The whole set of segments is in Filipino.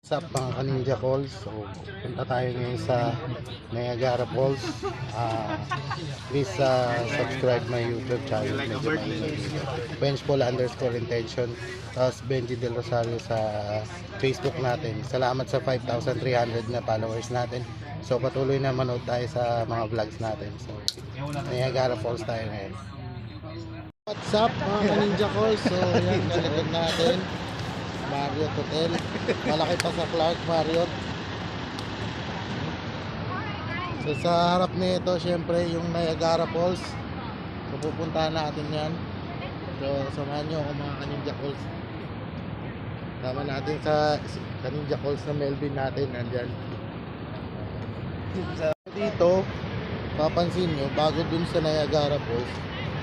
What's up mga Kaninja Calls? So, punta tayo ngayon sa Niagara Falls. Please subscribe my YouTube channel. Medyo maingay dito. Benchpol_intention. Tapos Benji Del Rosario sa Facebook natin. Salamat sa 5,300 na followers natin. So patuloy na manood tayo sa mga vlogs natin. So Niagara Falls tayo ngayon. What's up mga Kaninja Calls? So yan, kalikod natin Marriott Hotel. Malaki pa sa Clark Marriott. So sa harap nito syempre yung Niagara Falls. So pupuntahan natin yan. So samahan nyo ako mga Kaninja Calls. Tama natin sa Kaninja Calls na Melvin natin. Nandyan dito, papansin nyo, bago dun sa Niagara Falls,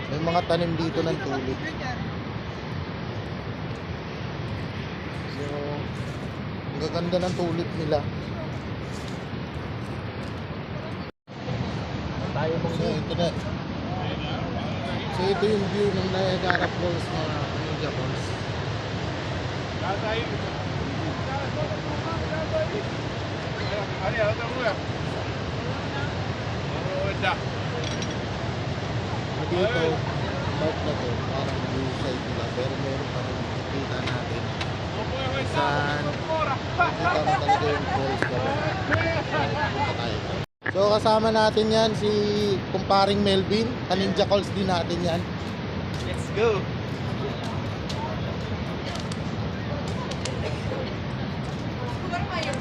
may mga tanim dito ng tulip. So ang gaganda ng tulip nila. So ito na. So ito yung view ng Niagara Falls mga Ninja Falls. Dito, part na to, parang view side nila, pero meron pa rin makikita natin saan nakita mo talaga yung falls ko. So kasama natin yan si kumparing Melvin, Kaninja Calls din natin yan. Let's go!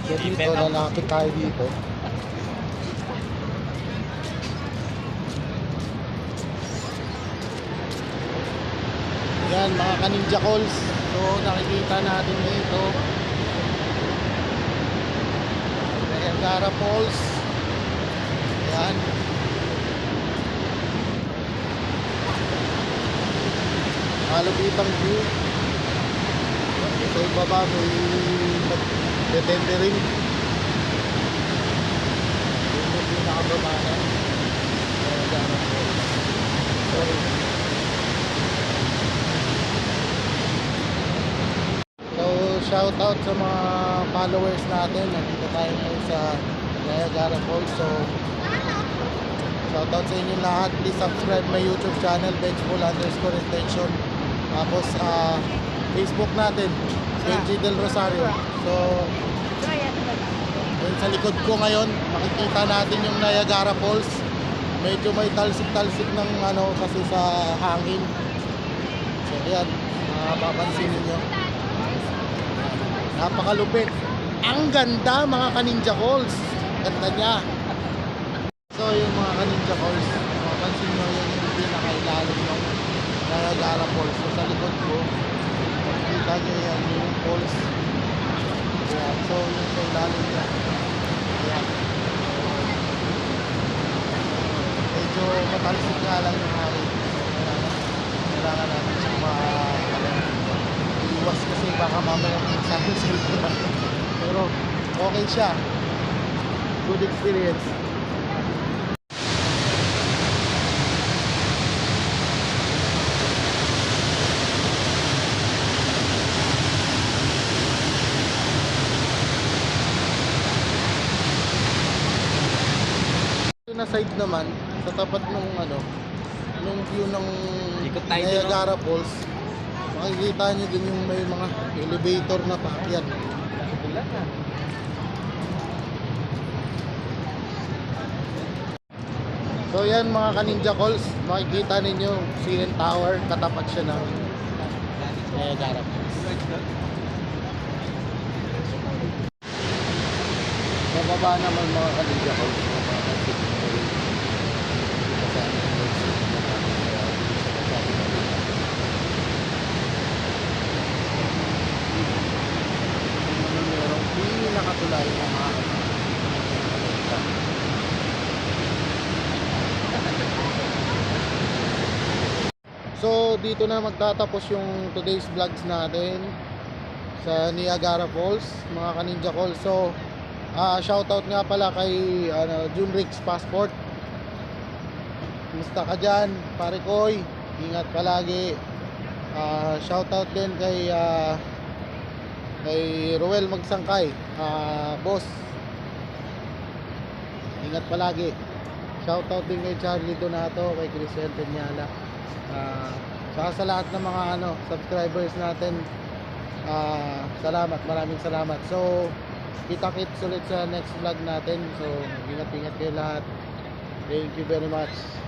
So dito, lalapit tayo dito. Yan mga Kaninja Calls. So nakikita natin dito Niagara Falls. Yan. Malupitang view. So ibaba may detendering. Yung may pinakababa na Niagara Falls. Sorry. So shout out sa mga followers natin. Nandito tayo ngayon sa Niagara Falls. So shout out sa inyo lahat. Please subscribe my YouTube channel Benchpol_intention. Tapos Facebook natin Benji Del Rosario. So yun, sa likod ko ngayon makikita natin yung Niagara Falls. Medyo may talsik-talsik ng ano kasi sa hangin. So yan, mapapansin niyo. Napakalupit. Ang ganda mga Kaninja Calls. Ganda niya. So yung mga Kaninja Calls, mapapansin nyo yun yung pinakailalim ng Niagara Falls. So sa likod ko, makikita nyo yan yung falls. Ayan. So yung sa ilalim niya. Ayan. Medyo matalsik nga lang yung hangin. Kailangan natin siyang iwas kasi baka mamaya sa akin cellphone. Pero okay siya. Good experience. Na side naman sa tapat ng ano nung view ng Ikot tayo dun, Niagara Falls, makikita nyo din yung may mga elevator na paakyat. So yan mga Kaninja Calls, makikita ninyo CN Tower, katapat siya ng Niagara Falls. Mababa naman mga Kaninja Calls. Merong pinakatulay ng mga So dito na magtatapos yung today's vlogs natin sa Niagara Falls mga Kaninja Calls. So shoutout nga pala kay Junrix Passport. Kumusta ka dyan pare Koy? Ingat palagi. Shoutout din kay Kay Roel Magsangkay, boss. Ingat palagi. Shoutout din kay Charlie Donato, kay Christian Peñala. Saka sa lahat ng mga subscribers natin. Salamat, maraming salamat. So, kita-kits ulit sa next vlog natin. So, ingat-ingat kayo lahat. Thank you very much.